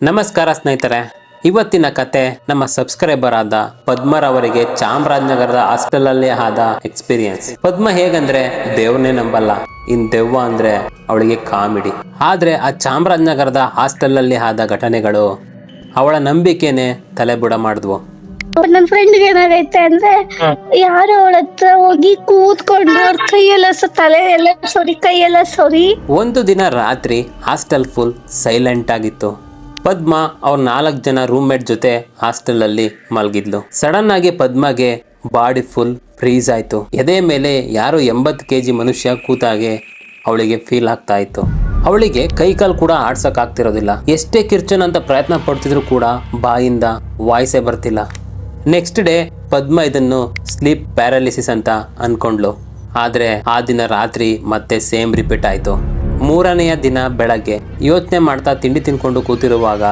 ನಮಸ್ಕಾರ ಸ್ನೇಹಿತರೆ, ಇವತ್ತಿನ ಕತೆ ನಮ್ಮ ಸಬ್ಸ್ಕ್ರೈಬರ್ ಆದ ಪದ್ಮರವರಿಗೆ ಚಾಮರಾಜನಗರದ ಹಾಸ್ಟೆಲ್ ಅಲ್ಲಿ ಆದ ಎಕ್ಸ್ಪೀರಿಯನ್ಸ್. ಪದ್ಮ ಹೇಗಂದ್ರೆ ದೇವ್ರನ್ನೇ ನಂಬಲ್ಲ, ಇನ್ ದೆವ್ವ ಅಂದ್ರೆ ಅವಳಿಗೆ ಕಾಮಿಡಿ. ಆದ್ರೆ ಆ ಚಾಮರಾಜನಗರದ ಹಾಸ್ಟೆಲ್ ಅಲ್ಲಿ ಆದ ಘಟನೆಗಳು ಅವಳ ನಂಬಿಕೆನೆ ತಲೆಬುಡ ಮಾಡಿದ್ವು. ನನ್ನ ಫ್ರೆಂಡ್ಗೆ ಏನಾಗೈತೆ ಅಂದ್ರೆ ಯಾರು ಅವಳ ಹತ್ರ ಹೋಗಿ ಕೂತ್ಕೊಂಡು ಅವ್ರ ಕೈಯೆಲ್ಲ ತಲೆ ಎಲ್ಲ ಕೈಯೆಲ್ಲ ಸೊರಿ. ಒಂದು ದಿನ ರಾತ್ರಿ ಹಾಸ್ಟೆಲ್ ಫುಲ್ ಸೈಲೆಂಟ್ ಆಗಿತ್ತು. ಪದ್ಮ ಅವ್ರ 4 ಜನ ರೂಮ್ಮೇಟ್ ಜೊತೆ ಹಾಸ್ಟೆಲ್ ಅಲ್ಲಿ ಮಲಗಿದ್ಲು. ಸಡನ್ ಆಗಿ ಪದ್ಮಗೆ ಬಾಡಿ ಫುಲ್ ಫ್ರೀಸ್ ಆಯ್ತು. ಎದೆ ಮೇಲೆ ಯಾರೋ 80 kg ಮನುಷ್ಯ ಕೂತಾಗೆ ಅವಳಿಗೆ ಫೀಲ್ ಆಗ್ತಾ ಇತ್ತು. ಅವಳಿಗೆ ಕೈಕಾಲು ಕೂಡ ಆಡ್ಸಕ್ ಆಗ್ತಿರೋದಿಲ್ಲ. ಎಷ್ಟೇ ಕಿರ್ಚನ್ ಅಂತ ಪ್ರಯತ್ನ ಪಡ್ತಿದ್ರು ಕೂಡ ಬಾಯಿಂದ ವಾಯ್ಸೇ ಬರ್ತಿಲ್ಲ. ನೆಕ್ಸ್ಟ್ ಡೇ ಪದ್ಮ ಇದನ್ನು ಸ್ಲೀಪ್ ಪ್ಯಾರಾಲಿಸಿಸ್ ಅಂತ ಅನ್ಕೊಂಡ್ಲು. ಆದ್ರೆ ಆ ದಿನ ರಾತ್ರಿ ಮತ್ತೆ ಸೇಮ್ ರಿಪೀಟ್ ಆಯ್ತು. 3ನೆಯ ದಿನ ಬೆಳಗ್ಗೆ ಯೋಚನೆ ಮಾಡ್ತಾ ತಿಂಡಿ ತಿನ್ಕೊಂಡು ಕೂತಿರುವಾಗ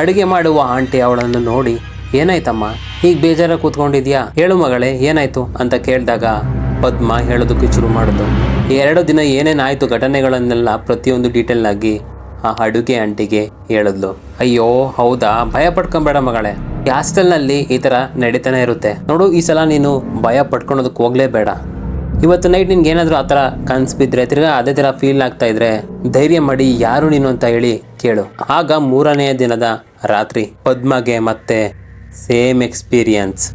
ಅಡಿಗೆ ಮಾಡುವ ಆಂಟಿ ಅವಳನ್ನು ನೋಡಿ, ಏನಾಯ್ತಮ್ಮ ಈಗ ಬೇಜಾರ ಕೂತ್ಕೊಂಡಿದ್ಯಾ, ಹೇಳು ಮಗಳೇ ಏನಾಯ್ತು ಅಂತ ಕೇಳಿದಾಗ ಪದ್ಮ ಹೇಳೋದಕ್ಕೆ ಶುರು ಮಾಡಿದ್ಲು. 2 ದಿನ ಏನೇನಾಯ್ತು ಘಟನೆಗಳನ್ನೆಲ್ಲ ಪ್ರತಿಯೊಂದು ಡೀಟೇಲ್ ಆಗಿ ಆ ಅಡುಗೆ ಆಂಟಿಗೆ ಹೇಳಿದ್ಲು. ಅಯ್ಯೋ ಹೌದಾ, ಭಯ ಪಡ್ಕೊಂಬೇಡ ಮಗಳೇ, ಹಾಸ್ಟೆಲ್ನಲ್ಲಿ ಈ ಥರ ನಡೀತಾನೆ ಇರುತ್ತೆ ನೋಡು. ಈ ಸಲ ನೀನು ಭಯ ಪಡ್ಕೊಳೋದಕ್ಕೆ ಹೋಗ್ಲೇಬೇಡ. ಇವತ್ತು ನೈಟ್ ನಿನ್ಗೆ ಏನಾದರೂ ಆ ಥರ ಕನ್ಸು ಬಿದ್ದರೆ ತಿರ್ಗಾ ಅದೇ ಥರ ಫೀಲ್ ಆಗ್ತಾ ಇದ್ರೆ ಧೈರ್ಯ ಮಾಡಿ ಯಾರು ನೀನು ಅಂತ ಹೇಳಿ ಕೇಳು. ಆಗ 3ನೆಯ ದಿನದ ರಾತ್ರಿ ಪದ್ಮಗೆ ಮತ್ತೆ ಸೇಮ್ ಎಕ್ಸ್ಪೀರಿಯನ್ಸ್.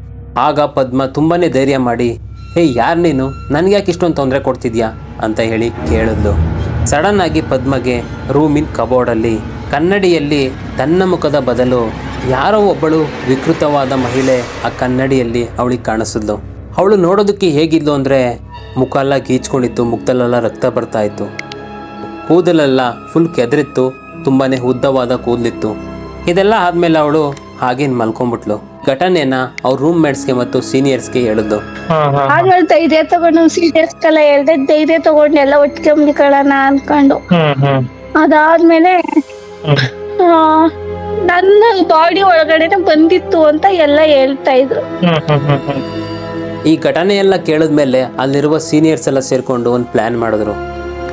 ಆಗ ಪದ್ಮ ತುಂಬಾನೇ ಧೈರ್ಯ ಮಾಡಿ, ಹೇ ಯಾರು ನೀನು, ನನಗೆ ಯಾಕೆ ಇಷ್ಟೊಂದು ತೊಂದರೆ ಕೊಡ್ತಿದ್ಯಾ ಅಂತ ಹೇಳಿ ಕೇಳಿದ್ಲು. ಸಡನ್ ಆಗಿ ಪದ್ಮಗೆ ರೂಮಿನ ಕಬೋರ್ಡಲ್ಲಿ ಕನ್ನಡಿಯಲ್ಲಿ ತನ್ನ ಮುಖದ ಬದಲು ಯಾರೋ ಒಬ್ಬಳು ವಿಕೃತವಾದ ಮಹಿಳೆ ಆ ಕನ್ನಡಿಯಲ್ಲಿ ಅವಳಿಗೆ ಕಾಣಿಸಿದ್ಲು. ಅವಳು ನೋಡೋದಕ್ಕೆ ಹೇಗಿದ್ಲು ಅಂದರೆ ಮುಖ ಎಲ್ಲ ಗೀಚ್ಕೊಂಡಿತ್ತು, ಮುಖದಲ್ಲೆಲ್ಲ ರಕ್ತ ಬರ್ತಾ ಇತ್ತು, ಕೂದಲೆಲ್ಲ ಫುಲ್ ಕೆದರಿತ್ತು, ತುಂಬಾ ಉದ್ದವಾದ ಕೂದಲಿತ್ತು. ಇದೆಲ್ಲ ಆದಮೇಲೆ ಅವಳು ಹಾಗೇನು ಮಲ್ಕೊಂಡ್ಬಿಟ್ಲು. ಘಟನೆನ ಅವ್ರ ರೂಮ್ ಮೇಟ್ಸ್ಗೆ ಮತ್ತು ಸೀನಿಯರ್ಸ್ಗೆ ಹೇಳಿದ್ಲು. ಆಮೇಲೆ ಧೈರ್ಯ ತಗೊಂಡು ಸೀನಿಯರ್ಸ್ಗೆಲ್ಲ ಹೇಳ್ದೆ, ಧೈರ್ಯ ತಗೊಂಡು ಎಲ್ಲ ಒಟ್ಟಿಗೆ ಮಲ್ಕೊಳ್ಳೋಣ ಅನ್ಕೊಂಡು. ಅದಾದ್ಮೇಲೆ ನನ್ನ ಬಾಡಿ ಒಳಗಡೆನೆ ಬಂದಿತ್ತು ಅಂತ ಎಲ್ಲ ಹೇಳ್ತಾ ಇದ್ರು. ಈ ಘಟನೆ ಎಲ್ಲ ಕೇಳಿದ್ಮೇಲೆ ಅಲ್ಲಿರುವ ಸೀನಿಯರ್ಸ್ ಎಲ್ಲ ಸೇರ್ಕೊಂಡು ಒಂದು ಪ್ಲಾನ್ ಮಾಡಿದ್ರು.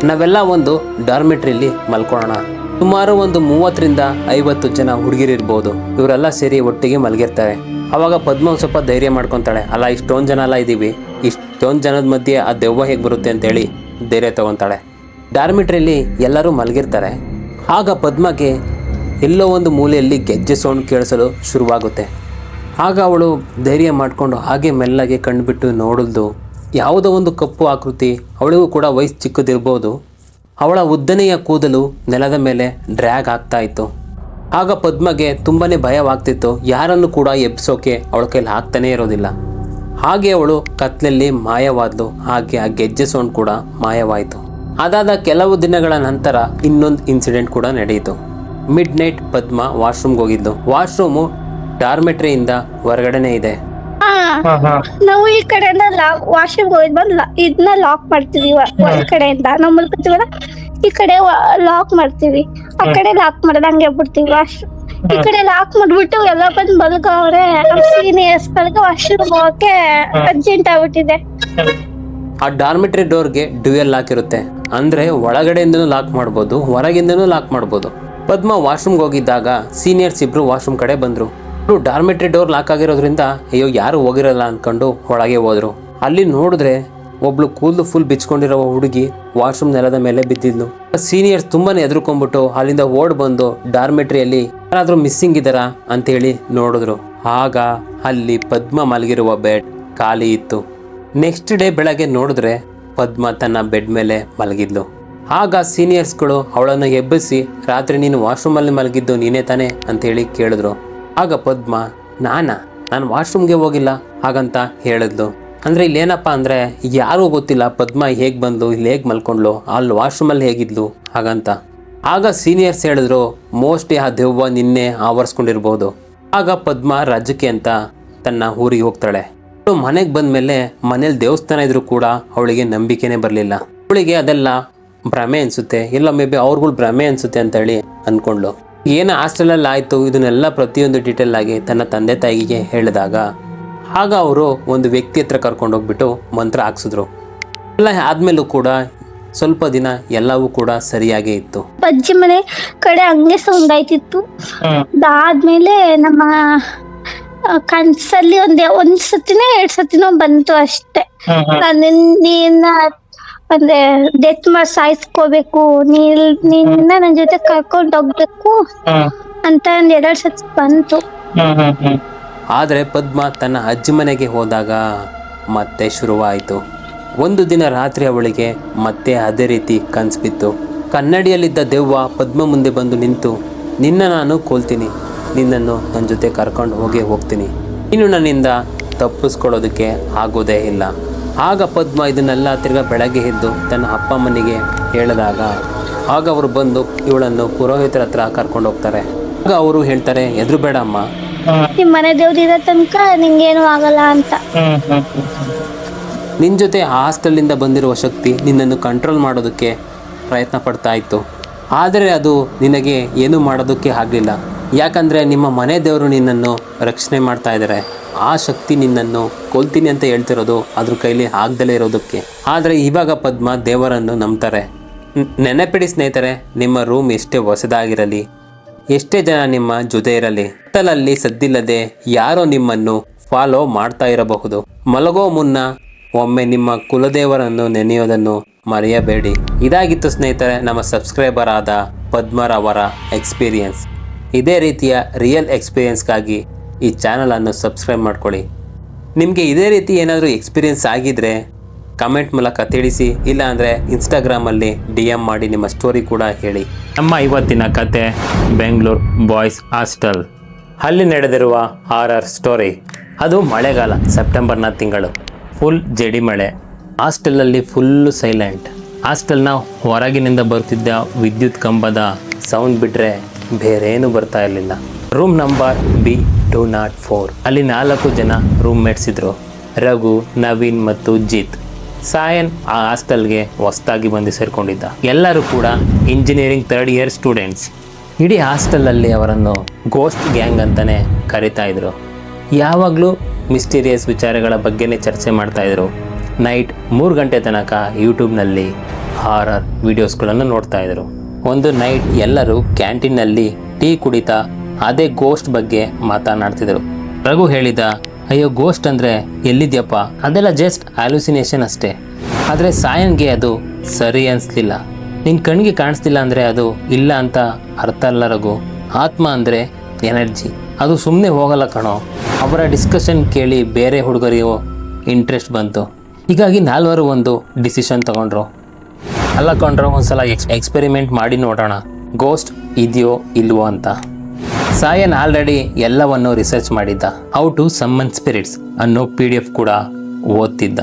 ನಾವೆಲ್ಲ ಒಂದು ಡಾರ್ಮೆಟ್ರಿಲಿ ಮಲ್ಕೊಳ್ಳೋಣ. ಸುಮಾರು ಒಂದು 30ರಿಂದ 50 ಜನ ಹುಡುಗಿರಿರ್ಬೋದು. ಇವರೆಲ್ಲ ಸೇರಿ ಒಟ್ಟಿಗೆ ಮಲಗಿರ್ತಾರೆ. ಅವಾಗ ಪದ್ಮ ಸ್ವಲ್ಪ ಧೈರ್ಯ ಮಾಡ್ಕೊತಾಳೆ, ಅಲ್ಲ ಇಷ್ಟೊಂದು ಜನ ಎಲ್ಲ ಇದ್ದೀವಿ, ಇಷ್ಟೊಂದು ಜನದ ಮಧ್ಯೆ ಆ ದೆವ್ವ ಹೇಗೆ ಬರುತ್ತೆ ಅಂತೇಳಿ ಧೈರ್ಯ ತಗೊತಾಳೆ. ಡಾರ್ಮೆಟ್ರಿಲಿ ಎಲ್ಲರೂ ಮಲಗಿರ್ತಾರೆ. ಆಗ ಪದ್ಮಗೆ ಎಲ್ಲೋ ಒಂದು ಮೂಲೆಯಲ್ಲಿ ಗೆಜ್ಜೆ ಸೌಂಡ್ ಕೇಳಿಸಲು ಶುರುವಾಗುತ್ತೆ. ಆಗ ಅವಳು ಧೈರ್ಯ ಮಾಡಿಕೊಂಡು ಹಾಗೆ ಮೆಲ್ಲಗೆ ಕಣ್ಬಿಟ್ಟು ನೋಡಿದ್ಲು. ಯಾವುದೋ ಒಂದು ಕಪ್ಪು ಆಕೃತಿ, ಅವಳಿಗೂ ಕೂಡ ವಯಸ್ಸು ಚಿಕ್ಕದಿರ್ಬೋದು, ಅವಳ ಉದ್ದನೆಯ ಕೂದಲು ನೆಲದ ಮೇಲೆ ಡ್ರ್ಯಾಗ್ ಆಗ್ತಾ ಇತ್ತು. ಆಗ ಪದ್ಮಗೆ ತುಂಬಾ ಭಯವಾಗ್ತಿತ್ತು. ಯಾರನ್ನು ಕೂಡ ಎಬ್ಸೋಕೆ ಅವಳ ಕೈಲಿ ಆಗ್ತಾನೇ ಇರೋದಿಲ್ಲ. ಹಾಗೆ ಅವಳು ಕತ್ಲಲ್ಲಿ ಮಾಯವಾದ್ಲು. ಹಾಗೆ ಆ ಗೆಜ್ಜೆ ಸೌಂಡ್ ಕೂಡ ಮಾಯವಾಯಿತು. ಅದಾದ ಕೆಲವು ದಿನಗಳ ನಂತರ ಇನ್ನೊಂದು ಇನ್ಸಿಡೆಂಟ್ ಕೂಡ ನಡೆಯಿತು. ಮಿಡ್ ನೈಟ್ ಪದ್ಮ ವಾಶ್ರೂಮ್ಗೆ ಹೋಗಿದ್ಲು. ವಾಶ್ರೂಮು ಡಾರ್ಮೆಟ್ರಿಯಿಂದ ಹೊರಗಡೆನೆ ಇದೆ. ನಾವು ಈ ಕಡೆಯಿಂದ ವಾಶ್ರೂಮ್ ಹೋಗಿದ್ ಬಂದ್ ಇದನ್ನ ಲಾಕ್ ಮಾಡ್ತೀವಿ. ಒಂದ್ ಕಡೆಯಿಂದ ನಾವು ಮಲ್ಕೊತೀವಲ್ಲ, ಈ ಕಡೆ ಲಾಕ್ ಮಾಡ್ತೀವಿ, ಆ ಕಡೆ ಲಾಕ್ ಮಾಡೋದು ಹಂಗೆ ಬಿಡ್ತೀವಿ. ವಾಶ್ರೂಮ್ ಈ ಕಡೆ ಲಾಕ್ ಮಾಡ್ಬಿಟ್ಟು ಎಲ್ಲ ಬಂದ್ ಮಲ್ಕವ್ರೆ. ನಮ್ ಸೀನಿಯರ್ಸ್ ಗಳಿಗೆ ವಾಶ್ರೂಮ್ ಹೋಗಕ್ಕೆ ಅರ್ಜೆಂಟ್ ಆಗ್ಬಿಟ್ಟಿದೆ. ಆ ಡಾರ್ಮೆಟ್ರಿ ಡೋರ್ಗೆ ಡ್ಯೂಯಲ್ ಲಾಕ್ ಇರುತ್ತೆ. ಅಂದ್ರೆ ಒಳಗಡೆಯಿಂದನೂ ಲಾಕ್ ಮಾಡ್ಬೋದು, ಹೊರಗಿಂದನೂ ಲಾಕ್ ಮಾಡ್ಬೋದು. ಪದ್ಮ ವಾಶ್ರೂಮ್ಗೆ ಹೋಗಿದ್ದಾಗ ಸೀನಿಯರ್ಸ್ ಇಬ್ರು ವಾಶ್ರೂಮ್ ಕಡೆ ಬಂದ್ರು. ಡಾರ್ಮೆಟ್ರಿ ಡೋರ್ ಲಾಕ್ ಆಗಿರೋದ್ರಿಂದ ಅಯ್ಯೋ ಯಾರು ಹೋಗಿರಲ್ಲ ಅನ್ಕೊಂಡು ಒಳಗೆ ಹೋದ್ರು. ಅಲ್ಲಿ ನೋಡಿದ್ರೆ ಒಬ್ಳು ಕೂದಲು ಫುಲ್ ಬಿಚ್ಕೊಂಡಿರೋ ಹುಡುಗಿ ವಾಶ್ರೂಮ್ ನೆಲದ ಮೇಲೆ ಬಿದ್ದಿದ್ಲು. ಸೀನಿಯರ್ಸ್ ತುಂಬಾನೇ ಎದುರ್ಕೊಂಡ್ಬಿಟ್ಟು ಅಲ್ಲಿಂದ ಓಡ್ ಬಂದು ಡಾರ್ಮೆಟ್ರಿಯಲ್ಲಿ ಯಾರಾದ್ರೂ ಮಿಸ್ಸಿಂಗ್ ಇದ್ದಾರಾ ಅಂತೇಳಿ ನೋಡಿದ್ರು. ಆಗ ಅಲ್ಲಿ ಪದ್ಮ ಮಲಗಿರುವ ಬೆಡ್ ಖಾಲಿ ಇತ್ತು. ನೆಕ್ಸ್ಟ್ ಡೇ ಬೆಳಗ್ಗೆ ನೋಡಿದ್ರೆ ಪದ್ಮ ತನ್ನ ಬೆಡ್ ಮೇಲೆ ಮಲಗಿದ್ಲು. ಆಗ ಸೀನಿಯರ್ಸ್ಗಳು ಅವಳನ್ನು ಎಬ್ಬಿಸಿ, ರಾತ್ರಿ ನೀನು ವಾಶ್ರೂಮಲ್ಲಿ ಮಲಗಿದ್ದು ನೀನೇ ತಾನೆ ಅಂತೇಳಿ ಕೇಳಿದ್ರು. ಆಗ ಪದ್ಮ ನಾನು ವಾಶ್ರೂಮ್ಗೆ ಹೋಗಿಲ್ಲ ಹಾಗಂತ ಹೇಳಿದ್ಲು. ಅಂದರೆ ಇಲ್ಲೇನಪ್ಪ ಅಂದರೆ ಯಾರೂ ಗೊತ್ತಿಲ್ಲ ಪದ್ಮ ಹೇಗೆ ಬಂದ್ಲು, ಇಲ್ಲಿ ಹೇಗೆ ಮಲ್ಕೊಂಡ್ಲು, ಅಲ್ಲಿ ವಾಶ್ರೂಮಲ್ಲಿ ಹೇಗಿದ್ಲು ಹಾಗಂತ. ಆಗ ಸೀನಿಯರ್ಸ್ ಹೇಳಿದ್ರು, ಮೋಸ್ಟ್ಲಿ ಆ ದೆವ್ವ ನಿನ್ನೆ ಆವರಿಸ್ಕೊಂಡಿರ್ಬೋದು. ಆಗ ಪದ್ಮ ರಾಜಕ್ಕೆ ಅಂತ ತನ್ನ ಊರಿಗೆ ಹೋಗ್ತಾಳೆ. ಅವಳು ಮನೆಗೆ ಬಂದಮೇಲೆ ಮನೇಲಿ ದೇವಸ್ಥಾನ ಇದ್ರೂ ಕೂಡ ಅವಳಿಗೆ ನಂಬಿಕೆನೇ ಬರಲಿಲ್ಲ. ಅವಳಿಗೆ ಅದೆಲ್ಲ ಭ್ರಮೆ ಅನಿಸುತ್ತೆ, ಇಲ್ಲ ಮೇ ಬಿ ಅವ್ರುಗಳು ಭ್ರಮೆ ಅನಿಸುತ್ತೆ ಅಂತೇಳಿ ಅಂದ್ಕೊಂಡ್ಲು. ಏನು ಹಾಸ್ಟೆಲಲ್ಲಿ ಆಯಿತು ಇದನ್ನೆಲ್ಲ ಪ್ರತಿಯೊಂದು ಡೀಟೇಲ್ ಆಗಿ ತನ್ನ ತಂದೆ ತಾಯಿಗೆ ಹೇಳಿದಾಗ ಆಗ ಅವರು ಒಂದು ವ್ಯಕ್ತಿ ಹತ್ರ ಕರ್ಕೊಂಡೋಗ್ಬಿಟ್ಟು ಮಂತ್ರ ಹಾಕ್ಸಿದ್ರು. ಎಲ್ಲ ಆದಮೇಲೂ ಕೂಡ ಸ್ವಲ್ಪ ದಿನ ಎಲ್ಲವೂ ಕೂಡ ಸರಿಯಾಗೇ ಇತ್ತು. ಅಜ್ಜಿ ಮನೆ ಕಡೆ ಹಂಗೆ ಸೌಂಡ್ ಆಯ್ತಿತ್ತು. ಅದಾದ್ಮೇಲೆ ನಮ್ಮ ಕನ್ಸಲ್ಲಿ ಒಂದ್ ಸತಿನೋ 2 ಸತಿನೋ ಬಂತು ಅಷ್ಟೇ. ನಿನ್ನ ಅಂದ್ರೆ ಡೆತ್ ಸಾಯಿಸ್ಕೋಬೇಕು, ನಿನ್ನ ನನ್ನ ಜೊತೆ ಕರ್ಕೊಂಡು ಹೋಗ್ಬೇಕು ಅಂತ 2 ಸತಿ ಬಂತು. ಆದರೆ ಪದ್ಮ ತನ್ನ ಅಜ್ಜಿ ಮನೆಗೆ ಹೋದಾಗ ಮತ್ತೆ ಶುರುವಾಯಿತು. ಒಂದು ದಿನ ರಾತ್ರಿ ಅವಳಿಗೆ ಮತ್ತೆ ಅದೇ ರೀತಿ ಕನ್ಸು ಬಿತ್ತು. ಕನ್ನಡಿಯಲ್ಲಿದ್ದ ದೆವ್ವ ಪದ್ಮ ಮುಂದೆ ಬಂದು ನಿಂತು, ನಿನ್ನ ನಾನು ಕೊಲ್ತೀನಿ, ನಿನ್ನನ್ನು ನನ್ನ ಜೊತೆ ಕರ್ಕೊಂಡು ಹೋಗ್ತೀನಿ, ನೀನು ನನ್ನಿಂದ ತಪ್ಪಿಸ್ಕೊಳ್ಳೋದಕ್ಕೆ ಆಗೋದೇ ಇಲ್ಲ. ಆಗ ಪದ್ಮ ಇದನ್ನೆಲ್ಲ ತಿರ್ಗಾ ಬೆಳಗ್ಗೆ ಎದ್ದು ತನ್ನ ಅಪ್ಪ ಅಮ್ಮನಿಗೆ ಹೇಳಿದಾಗ ಆಗ ಅವರು ಬಂದು ಇವಳನ್ನು ಪುರೋಹಿತರ ಹತ್ರ ಕರ್ಕೊಂಡು ಹೋಗ್ತಾರೆ. ಆಗ ಅವರು ಹೇಳ್ತಾರೆ, ಎದುರು ಬೇಡ ಅಮ್ಮ, ನಿಮ್ ಮನೆ ದೇವ್ರಿರೋ ತನಕ ನಿಂಗೇನು ಆಗಲ್ಲ ಅಂತ. ನಿನ್ನ ಜೊತೆ ಹಾಸ್ಟೆಲಿಂದ ಬಂದಿರುವ ಶಕ್ತಿ ನಿನ್ನನ್ನು ಕಂಟ್ರೋಲ್ ಮಾಡೋದಕ್ಕೆ ಪ್ರಯತ್ನ ಪಡ್ತಾ ಇತ್ತು. ಆದರೆ ಅದು ನಿನಗೆ ಏನು ಮಾಡೋದಕ್ಕೆ ಆಗಲಿಲ್ಲ. ಯಾಕಂದರೆ ನಿಮ್ಮ ಮನೆ ದೇವರು ನಿನ್ನನ್ನು ರಕ್ಷಣೆ ಮಾಡ್ತಾ ಇದ್ದಾರೆ. ಆ ಶಕ್ತಿ ನಿನ್ನನ್ನು ಕೊಲ್ತೀನಿ ಅಂತ ಹೇಳ್ತಿರೋದು ಅದ್ರ ಕೈಲಿ ಆಗದಲೇ ಇರೋದಕ್ಕೆ. ಆದರೆ ಇವಾಗ ಪದ್ಮ ದೇವರನ್ನು ನಂಬ್ತಾರೆ. ನೆನಪಿಡಿ ಸ್ನೇಹಿತರೆ, ನಿಮ್ಮ ರೂಮ್ ಎಷ್ಟೇ ಹೊಸದಾಗಿರಲಿ, ಎಷ್ಟೇ ಜನ ನಿಮ್ಮ ಜೊತೆ ಇರಲಿ, ಕತ್ತಲಲ್ಲಿ ಸದ್ದಿಲ್ಲದೆ ಯಾರೋ ನಿಮ್ಮನ್ನು ಫಾಲೋ ಮಾಡ್ತಾ ಇರಬಹುದು. ಮಲಗೋ ಮುನ್ನ ಒಮ್ಮೆ ನಿಮ್ಮ ಕುಲದೇವರನ್ನು ನೆನೆಯೋದನ್ನು ಮರೆಯಬೇಡಿ. ಇದಾಗಿತ್ತು ಸ್ನೇಹಿತರೆ ನಮ್ಮ ಸಬ್ಸ್ಕ್ರೈಬರ್ ಆದ ಪದ್ಮರವರ ಎಕ್ಸ್ಪೀರಿಯನ್ಸ್. ಇದೇ ರೀತಿಯ ರಿಯಲ್ ಎಕ್ಸ್ಪೀರಿಯನ್ಸ್ಗಾಗಿ ಈ ಚಾನಲನ್ನು ಸಬ್ಸ್ಕ್ರೈಬ್ ಮಾಡ್ಕೊಳ್ಳಿ. ನಿಮಗೆ ಇದೇ ರೀತಿ ಏನಾದರೂ ಎಕ್ಸ್ಪೀರಿಯನ್ಸ್ ಆಗಿದ್ದರೆ ಕಮೆಂಟ್ ಮೂಲಕ ತಿಳಿಸಿ, ಇಲ್ಲಾಂದರೆ ಇನ್ಸ್ಟಾಗ್ರಾಮಲ್ಲಿ DM ಮಾಡಿ ನಿಮ್ಮ ಸ್ಟೋರಿ ಕೂಡ ಹೇಳಿ. ನಮ್ಮ ಇವತ್ತಿನ ಕತೆ ಬೆಂಗಳೂರು ಬಾಯ್ಸ್ ಹಾಸ್ಟೆಲ್. ಅಲ್ಲಿ ನಡೆದಿರುವ ಹಾರರ್ ಸ್ಟೋರಿ. ಅದು ಮಳೆಗಾಲ, ಸೆಪ್ಟೆಂಬರ್ನ ತಿಂಗಳು. ಫುಲ್ ಜಡಿ ಮಳೆ. ಹಾಸ್ಟೆಲಲ್ಲಿ ಫುಲ್ಲು ಸೈಲೆಂಟ್. ಹಾಸ್ಟೆಲ್ನ ಹೊರಗಿನಿಂದ ಬರುತ್ತಿದ್ದ ವಿದ್ಯುತ್ ಕಂಬದ ಸೌಂಡ್ ಬಿಟ್ಟರೆ ಬೇರೇನು ಬರ್ತಾ ಇರಲಿಲ್ಲ. Room number B204. ಅಲ್ಲಿ 4 ಜನ ರೂಮ್ಮೇಟ್ಸ್ ಇದ್ದರು. ರಘು, ನವೀನ್ ಮತ್ತು ಜಿತ್. ಸಾಯನ್ ಆ ಹಾಸ್ಟೆಲ್ಗೆ ಹೊಸದಾಗಿ ಬಂದು ಸೇರಿಕೊಂಡಿದ್ದ. ಎಲ್ಲರೂ ಕೂಡ ಇಂಜಿನಿಯರಿಂಗ್ 3rd ಇಯರ್ ಸ್ಟೂಡೆಂಟ್ಸ್. ಇಡೀ ಹಾಸ್ಟೆಲಲ್ಲಿ ಅವರನ್ನು ಗೋಸ್ಟ್ ಗ್ಯಾಂಗ್ ಅಂತಲೇ ಕರೀತಾ ಇದ್ರು. ಯಾವಾಗಲೂ ಮಿಸ್ಟೀರಿಯಸ್ ವಿಚಾರಗಳ ಬಗ್ಗೆನೇ ಚರ್ಚೆ ಮಾಡ್ತಾಯಿದ್ರು. ನೈಟ್ 3 ಗಂಟೆ ತನಕ ಯೂಟ್ಯೂಬ್ನಲ್ಲಿ ಹಾರರ್ ವಿಡಿಯೋಸ್ಗಳನ್ನು ನೋಡ್ತಾಯಿದ್ರು. ಒಂದು ನೈಟ್ ಎಲ್ಲರೂ ಕ್ಯಾಂಟೀನಲ್ಲಿ ಟೀ ಕುಡಿತಾ ಅದೇ ಗೋಸ್ಟ್ ಬಗ್ಗೆ ಮಾತನಾಡ್ತಿದ್ರು. ರಘು ಹೇಳಿದ, ಅಯ್ಯೋ ಗೋಸ್ಟ್ ಅಂದರೆ ಎಲ್ಲಿದ್ಯಪ್ಪ, ಅದೆಲ್ಲ ಜಸ್ಟ್ ಹ್ಯಾಲುಸಿನೇಷನ್ ಅಷ್ಟೇ. ಆದರೆ ಸಾಯನ್ಗೆ ಅದು ಸರಿ ಅನಿಸ್ಲಿಲ್ಲ. ನಿನ್ನ ಕಣ್ಣಿಗೆ ಕಾಣಿಸ್ತಿಲ್ಲ ಅಂದರೆ ಅದು ಇಲ್ಲ ಅಂತ ಅರ್ಥ ಅಲ್ಲ ರಘು. ಆತ್ಮ ಅಂದರೆ ಎನರ್ಜಿ, ಅದು ಸುಮ್ಮನೆ ಹೋಗಲ್ಲ ಕಣೋ. ಅವರ ಡಿಸ್ಕಷನ್ ಕೇಳಿ ಬೇರೆ ಹುಡುಗರಿಗೂ ಇಂಟ್ರೆಸ್ಟ್ ಬಂತು. ಹೀಗಾಗಿ 4 ಒಂದು ಡಿಸಿಷನ್ ತಗೊಂಡ್ರು. ಅಲ್ಲ ಕೊಂಡ್ರು, ಒಂದ್ಸಲ ಎಕ್ಸ್ಪೆರಿಮೆಂಟ್ ಮಾಡಿ ನೋಡೋಣ, ಗೋಸ್ಟ್ ಇದೆಯೋ ಇಲ್ವೋ ಅಂತ. ಸಾಯನ್ ಆಲ್ರೆಡಿ ಎಲ್ಲವನ್ನು ರಿಸರ್ಚ್ ಮಾಡಿದ್ದ. ಹೌ ಟು ಸಮ್ಮನ್ ಸ್ಪಿರಿಟ್ಸ್ ಅನ್ನೋ PDF ಕೂಡ ಓದ್ತಿದ್ದ.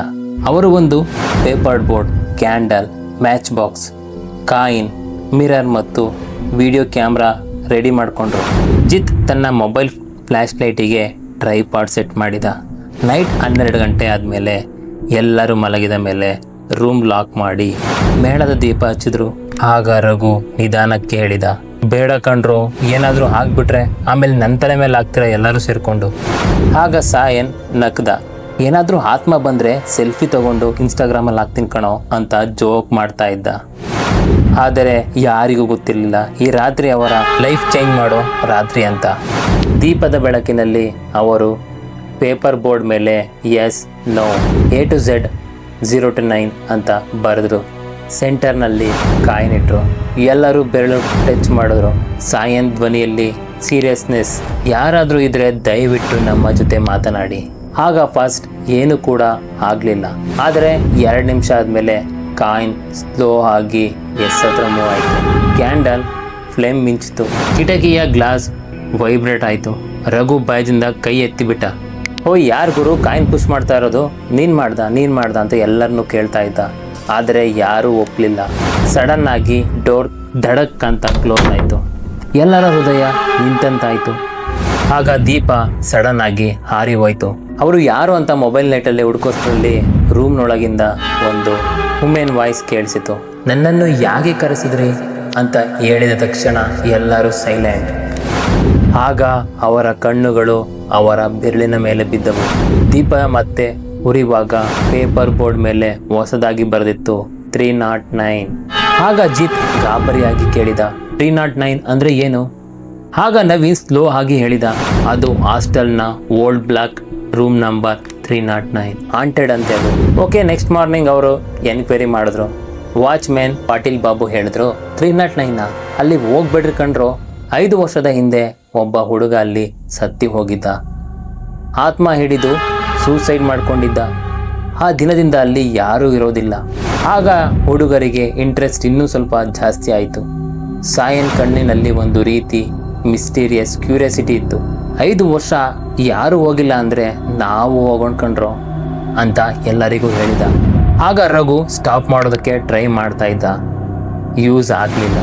ಅವರು ಒಂದು paper board, candle, match box, coin, mirror ಮತ್ತು ವಿಡಿಯೋ ಕ್ಯಾಮ್ರಾ ರೆಡಿ ಮಾಡಿಕೊಂಡ್ರು. ಜಿತ್ ತನ್ನ ಮೊಬೈಲ್ ಫ್ಲ್ಯಾಶ್ ಲೈಟಿಗೆ ಟ್ರೈಪಾಡ್ ಸೆಟ್ ಮಾಡಿದ. ನೈಟ್ 12 ಗಂಟೆ ಆದಮೇಲೆ ಎಲ್ಲರೂ ಮಲಗಿದ ಮೇಲೆ ರೂಮ್ ಲಾಕ್ ಮಾಡಿ ಮೇಣದ ದೀಪ ಹಚ್ಚಿದ್ರು. ಆಗ ರಘು ನಿಧಾನಕ್ಕೆ ಹೇಳಿದ, ಬೇಡ ಕಣ್ರು, ಏನಾದರೂ ಆಗ್ಬಿಟ್ರೆ ಆಮೇಲೆ ನನ್ನ ತಲೆ ಮೇಲೆ ಆಗ್ತೀರ ಎಲ್ಲರೂ ಸೇರಿಕೊಂಡು. ಆಗ ಸಾಯನ್ ನಕ್ದ. ಏನಾದರೂ ಆತ್ಮ ಬಂದರೆ ಸೆಲ್ಫಿ ತಗೊಂಡು ಇನ್ಸ್ಟಾಗ್ರಾಮಲ್ಲಿ ಹಾಕ್ತೀನಿ ಕಣೋ ಅಂತ ಜೋಕ್ ಮಾಡ್ತಾ ಇದ್ದ. ಆದರೆ ಯಾರಿಗೂ ಗೊತ್ತಿರಲಿಲ್ಲ ಈ ರಾತ್ರಿ ಅವರ ಲೈಫ್ ಚೇಂಜ್ ಮಾಡೋ ರಾತ್ರಿ ಅಂತ. ದೀಪದ ಬೆಳಕಿನಲ್ಲಿ ಅವರು ಪೇಪರ್ ಬೋರ್ಡ್ ಮೇಲೆ yes, no, A to Z 0 to 9 ಅಂತ ಬರೆದ್ರು. ಸೆಂಟರ್ನಲ್ಲಿ ಕಾಯಿನ್ ಇಟ್ರು. ಎಲ್ಲರೂ ಬೆರಳು ಟಚ್ ಮಾಡಿದ್ರು. ಸಾಯನ್ ಧ್ವನಿಯಲ್ಲಿ ಸೀರಿಯಸ್ನೆಸ್, ಯಾರಾದರೂ ಇದ್ರೆ ದಯವಿಟ್ಟು ನಮ್ಮ ಜೊತೆ ಮಾತನಾಡಿ. ಆಗ ಫಸ್ಟ್ ಏನು ಕೂಡ ಆಗಲಿಲ್ಲ. ಆದರೆ 2 ನಿಮಿಷ ಆದಮೇಲೆ ಕಾಯಿನ್ ಸ್ಲೋ ಆಗಿ ಎಸ್ ಹತ್ರ ಮೂವ್ ಆಯಿತು. ಕ್ಯಾಂಡಲ್ ಫ್ಲೇಮ್ ಮಿಂಚಿತು. ಕಿಟಕಿಯ ಗ್ಲಾಸ್ ವೈಬ್ರೇಟ್ ಆಯಿತು. ರಘು ಬಾಯದಿಂದ ಕೈ ಎತ್ತಿಬಿಟ್ಟ. ಓ ಯಾರು ಗುರು ಕಾಯಿನ್ ಪುಷ್ ಮಾಡ್ತಾ ಇರೋದು, ನೀನು ಮಾಡ್ದ ಅಂತ ಎಲ್ಲರನ್ನೂ ಕೇಳ್ತಾ ಇದ್ದ. ಆದರೆ ಯಾರೂ ಒಪ್ಪಲಿಲ್ಲ. ಸಡನ್ನಾಗಿ ಡೋರ್ ಧಡಕ್ ಅಂತ ಕ್ಲೋಸ್ ಆಯಿತು. ಎಲ್ಲರ ಹೃದಯ ನಿಂತಂತಾಯಿತು. ಆಗ ದೀಪ ಸಡನ್ ಆಗಿ ಹಾರಿ ಹೋಯಿತು. ಅವರು ಯಾರು ಅಂತ ಮೊಬೈಲ್ ಲೈಟಲ್ಲಿ ಹುಡುಕೋಷ್ಟರಲ್ಲಿ ರೂಮ್ನೊಳಗಿಂದ ಒಂದು ವುಮೆನ್ ವಾಯ್ಸ್ ಕೇಳಿಸಿತು. ನನ್ನನ್ನು ಯಾಕೆ ಕರೆಸಿದ್ರಿ ಅಂತ ಹೇಳಿದ ತಕ್ಷಣ ಎಲ್ಲರೂ ಸೈಲೆಂಟ್. ಆಗ ಅವರ ಕಣ್ಣುಗಳು ಅವರ ಬೆರಳಿನ ಮೇಲೆ ಬಿದ್ದವು. ದೀಪ ಮತ್ತೆ ಉರಿವಾಗ ಪೇಪರ್ ಬೋರ್ಡ್ ಮೇಲೆ ಹೊಸದಾಗಿ ಬರೆದಿತ್ತು, 309. ಆಗ ಅಜಿತ್ ಗಾಬರಿಯಾಗಿ ಕೇಳಿದ, 309 ಅಂದ್ರೆ ಏನು? ಆಗ ನವೀನ್ ಸ್ಲೋ ಆಗಿ ಹೇಳಿದ, ಅದು ಹಾಸ್ಟೆಲ್ನ old block room number 309, haunted ಅಂತೆ ಅದು. ಓಕೆ, ನೆಕ್ಸ್ಟ್ ಮಾರ್ನಿಂಗ್ ಅವರು ಎನ್ಕ್ವೈರಿ ಮಾಡಿದ್ರು. ವಾಚ್ಮ್ಯಾನ್ ಪಾಟೀಲ್ ಬಾಬು ಹೇಳಿದ್ರು, 309 ಅಲ್ಲಿ ಹೋಗ್ಬೇಡ್ರಿ ಕಣ್ರು, 5 ವರ್ಷದ ಹಿಂದೆ ಒಬ್ಬ ಹುಡುಗ ಅಲ್ಲಿ ಸತ್ತಿ ಹೋಗಿದ್ದ, ಆತ್ಮ ಹಿಡಿದು ಸೂಸೈಡ್ ಮಾಡ್ಕೊಂಡಿದ್ದ. ಆ ದಿನದಿಂದ ಅಲ್ಲಿ ಯಾರೂ ಇರೋದಿಲ್ಲ. ಆಗ ಹುಡುಗರಿಗೆ ಇಂಟ್ರೆಸ್ಟ್ ಇನ್ನೂ ಸ್ವಲ್ಪ ಜಾಸ್ತಿ ಆಯಿತು. ಸಾಯನ್ ಕಣ್ಣಿನಲ್ಲಿ ಒಂದು ರೀತಿ ಮಿಸ್ಟೀರಿಯಸ್ ಕ್ಯೂರಿಯಾಸಿಟಿ ಇತ್ತು. 5 ವರ್ಷ ಯಾರು ಹೋಗಿಲ್ಲ ಅಂದರೆ ನಾವು ಹೋಗೊಂಡ್ಕೊಂಡ್ರು ಅಂತ ಎಲ್ಲರಿಗೂ ಹೇಳಿದ. ಆಗ ರಘು ಸ್ಟಾಪ್ ಮಾಡೋದಕ್ಕೆ ಟ್ರೈ ಮಾಡ್ತಾ ಇದ್ದ, ಯೂಸ್ ಆಗಲಿಲ್ಲ.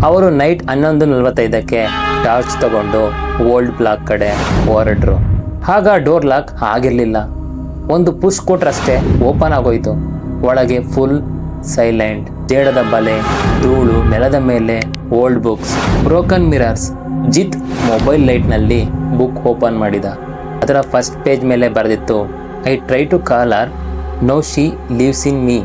ಅವರು ನೈಟ್ 11:45ಕ್ಕೆ ಟಾರ್ಚ್ ತಗೊಂಡು ಓಲ್ಡ್ ಬ್ಲಾಕ್ ಕಡೆ ಹೊರಡ್ರು. ಆಗ ಡೋರ್ ಲಾಕ್ ಆಗಿರಲಿಲ್ಲ. ಒಂದು ಪುಷ್ ಕೊಟ್ರಷ್ಟೇ ಓಪನ್ ಆಗೋಯ್ತು. ಒಳಗೆ ಫುಲ್ ಸೈಲೆಂಟ್, ಜೇಡದ ಬಲೆ, ಧೂಳು, ನೆಲದ ಮೇಲೆ old books, broken mirrors. Jith mobile ಲೈಟ್ನಲ್ಲಿ ಬುಕ್ ಓಪನ್ ಮಾಡಿದ. ಅದರ ಫಸ್ಟ್ ಪೇಜ್ ಮೇಲೆ ಬರೆದಿತ್ತು, I try to call her, no she lives in me.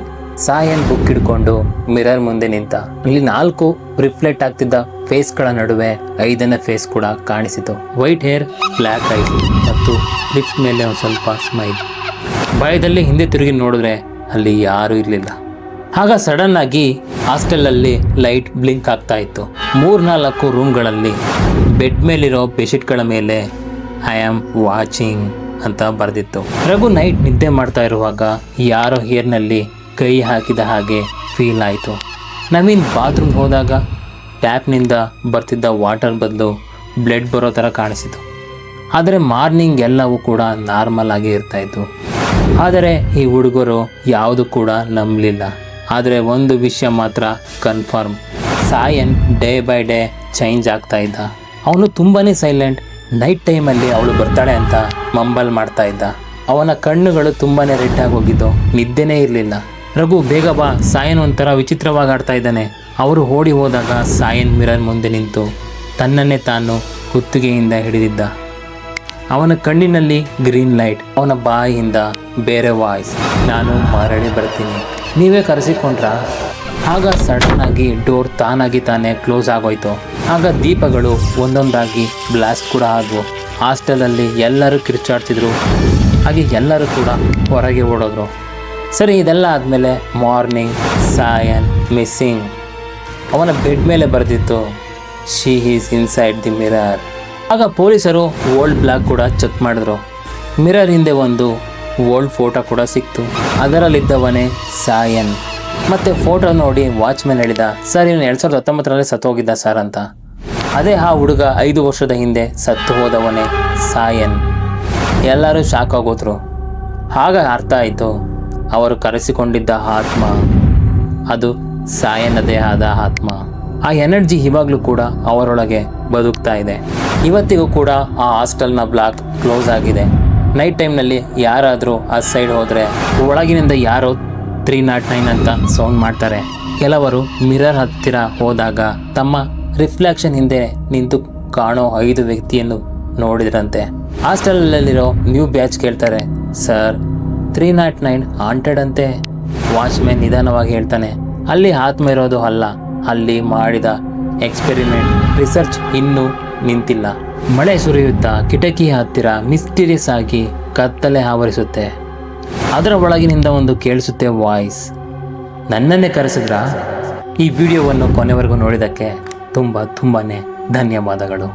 Sayan book ಹಿಡ್ಕೊಂಡು ಮಿರರ್ ಮುಂದೆ ನಿಂತ. ಅಲ್ಲಿ 4 ರಿಫ್ಲೆಕ್ಟ್ ಆಗ್ತಿದ್ದ ಫೇಸ್ಗಳ ನಡುವೆ 5ನೇ ಫೇಸ್ ಕೂಡ ಕಾಣಿಸಿತು. ವೈಟ್ ಹೇರ್, ಬ್ಲ್ಯಾಕ್ ಐಸ್ ಮತ್ತು ಲಿಪ್ಸ್ ಮೇಲೆ ಒಂದು ಸ್ವಲ್ಪ ಸ್ಮೈಲ್. ಭಯದಲ್ಲಿ ಹಿಂದೆ ತಿರುಗಿ ನೋಡಿದ್ರೆ ಅಲ್ಲಿ ಯಾರೂ ಇರಲಿಲ್ಲ. ಆಗ ಸಡನ್ ಆಗಿ ಹಾಸ್ಟೆಲಲ್ಲಿ ಲೈಟ್ ಬ್ಲಿಂಕ್ ಆಗ್ತಾ ಇತ್ತು. 3-4 ರೂಮ್ಗಳಲ್ಲಿ ಬೆಡ್ ಮೇಲಿರೋ ಬೆಡ್ಶೀಟ್ಗಳ ಮೇಲೆ ಐ ಆಮ್ ವಾಚಿಂಗ್ ಅಂತ ಬರೆದಿತ್ತು. ರಘು ನೈಟ್ ನಿದ್ದೆ ಮಾಡ್ತಾ ಇರುವಾಗ ಯಾರೋ ಹೇರ್ನಲ್ಲಿ ಕೈ ಹಾಕಿದ ಹಾಗೆ ಫೀಲ್ ಆಯಿತು. ನವೀನ್ ಬಾತ್ರೂಮ್ ಹೋದಾಗ ಟ್ಯಾಪ್ನಿಂದ ಬರ್ತಿದ್ದ ವಾಟರ್ ಬದಲು ಬ್ಲಡ್ ಬರೋ ಥರ ಕಾಣಿಸಿತು. ಆದರೆ ಮಾರ್ನಿಂಗ್ ಎಲ್ಲವೂ ಕೂಡ ನಾರ್ಮಲ್ ಆಗಿ ಇರ್ತಾಯಿತ್ತು. ಆದರೆ ಈ ಹುಡುಗರು ಯಾವುದು ಕೂಡ ನಂಬಲಿಲ್ಲ. ಆದರೆ ಒಂದು ವಿಷಯ ಮಾತ್ರ confirm, Sayan day by day change ಆಗ್ತಾ ಇದ್ದ. ಅವನು ತುಂಬಾ ಸೈಲೆಂಟ್. ನೈಟ್ ಟೈಮಲ್ಲಿ ಅವಳು ಬರ್ತಾಳೆ ಅಂತ ಮಂಬಲ್ ಮಾಡ್ತಾ ಇದ್ದ. ಅವನ ಕಣ್ಣುಗಳು ತುಂಬಾ ರೆಡ್ ಆಗೋಗಿದ್ದು, ನಿದ್ದೆನೇ ಇರಲಿಲ್ಲ. ರಘು ಬೇಗ ಬಾ, ಸಾಯನ್ ಒಂಥರ ವಿಚಿತ್ರವಾಗಿ ಆಡ್ತಾ ಇದ್ದಾನೆ. ಅವರು ಓಡಿ ಹೋದಾಗ ಸಾಯನ್ ಮಿರರ್ ಮುಂದೆ ನಿಂತು ತನ್ನನ್ನೇ ತಾನು ಕುತ್ತಿಗೆಯಿಂದ ಹಿಡಿದಿದ್ದ. ಅವನ ಕಣ್ಣಿನಲ್ಲಿ ಗ್ರೀನ್ ಲೈಟ್, ಅವನ ಬಾಯಿಯಿಂದ ಬೇರೆ ವಾಯ್ಸ್, ನಾನು ಮರಳಿ ಬರ್ತೀನಿ, ನೀವೇ ಕರೆಸಿಕೊಂಡ್ರಾ? ಆಗ ಸಡನ್ ಆಗಿ ಡೋರ್ ತಾನೇ ಕ್ಲೋಸ್ ಆಗೋಯ್ತು. ಆಗ ದೀಪಗಳು ಒಂದೊಂದಾಗಿ ಬ್ಲಾಸ್ಟ್ ಕೂಡ ಆದವು. ಹಾಸ್ಟೆಲಲ್ಲಿ ಎಲ್ಲರೂ ಕಿರ್ಚಾಡ್ತಿದ್ರು. ಹಾಗೆ ಎಲ್ಲರೂ ಕೂಡ ಹೊರಗೆ ಓಡೋದ್ರು. ಸರಿ, ಇದೆಲ್ಲ ಆದಮೇಲೆ ಮಾರ್ನಿಂಗ್ ಸಾಯನ್ ಮಿಸ್ಸಿಂಗ್. ಅವನ ಬೆಡ್ ಮೇಲೆ ಬರೆದಿತ್ತು, she is inside the mirror. ಆಗ ಪೊಲೀಸರು ಓಲ್ಡ್ ಬ್ಲಾಕ್ ಕೂಡ ಚೆಕ್ ಮಾಡಿದ್ರು. ಮಿರರ್ ಹಿಂದೆ ಒಂದು ಓಲ್ಡ್ ಫೋಟೋ ಕೂಡ ಸಿಕ್ತು. ಅದರಲ್ಲಿದ್ದವನೇ ಸಾಯನ್. ಮತ್ತು ಫೋಟೋ ನೋಡಿ ವಾಚ್ಮ್ಯಾನ್ ಹೇಳಿದ, ಸರ್ ಇವನು 2019ರಲ್ಲಿ ಸತ್ತು ಹೋಗಿದ್ದ ಸರ್ ಅಂತ. ಅದೇ ಆ ಹುಡುಗ 5 ವರ್ಷದ ಹಿಂದೆ ಸತ್ತು ಹೋದವನೇ ಸಾಯನ್. ಎಲ್ಲರೂ ಶಾಕ್ ಆಗೋದ್ರು. ಆಗ ಅರ್ಥ ಆಯಿತು, ಅವರು ಕರೆಸಿಕೊಂಡಿದ್ದ ಆತ್ಮ ಅದು ಸಾಯನ್ನದೇ ಆದ ಆತ್ಮ. ಆ ಎನರ್ಜಿ ಇವಾಗಲೂ ಕೂಡ ಅವರೊಳಗೆ ಬದುಕ್ತಾ ಇದೆ. ಇವತ್ತಿಗೂ ಕೂಡ ಆ ಹಾಸ್ಟೆಲ್ನ ಬ್ಲಾಕ್ ಕ್ಲೋಸ್ ಆಗಿದೆ. ನೈಟ್ ಟೈಮ್ನಲ್ಲಿ ಯಾರಾದರೂ ಆ ಸೈಡ್ ಹೋದರೆ ಒಳಗಿನಿಂದ ಯಾರೋ 309 ಅಂತ ಸೌಂಡ್ ಮಾಡ್ತಾರೆ. ಕೆಲವರು ಮಿರರ್ ಹತ್ತಿರ ಹೋದಾಗ ತಮ್ಮ ರಿಫ್ಲೆಕ್ಷನ್ ಹಿಂದೆ ನಿಂತು ಕಾಣೋ 5 ವ್ಯಕ್ತಿಯನ್ನು ನೋಡಿದ್ರಂತೆ. ಹಾಸ್ಟೆಲಲ್ಲಿರೋ ನ್ಯೂ ಬ್ಯಾಚ್ ಕೇಳ್ತಾರೆ, ಸರ್ 309 ಹಾಂಟೆಡ್ ಅಂತೆ. ವಾಚ್ಮ್ಯಾನ್ ನಿಧಾನವಾಗಿ ಹೇಳ್ತಾನೆ, ಅಲ್ಲಿ ಆತ್ಮ ಇರೋದು ಅಲ್ಲ, ಅಲ್ಲಿ ಮಾಡಿದ ಎಕ್ಸ್ಪೆರಿಮೆಂಟ್ ರಿಸರ್ಚ್ ಇನ್ನೂ ನಿಂತಿಲ್ಲ. ಮಳೆ ಸುರಿಯುತ್ತಾ ಕಿಟಕಿಯ ಹತ್ತಿರ ಮಿಸ್ಟೀರಿಯಸ್ ಆಗಿ ಕತ್ತಲೆ ಆವರಿಸುತ್ತೆ. ಅದರ ಒಳಗಿನಿಂದ ಒಂದು ಕೇಳಿಸುತ್ತೆ ವಾಯ್ಸ್, ನನ್ನನ್ನೇ ಕರೆಸಿದ್ರಾ? ಈ ವಿಡಿಯೋವನ್ನು ಕೊನೆವರೆಗೂ ನೋಡಿದ್ದಕ್ಕೆ ತುಂಬಾ ಧನ್ಯವಾದಗಳು.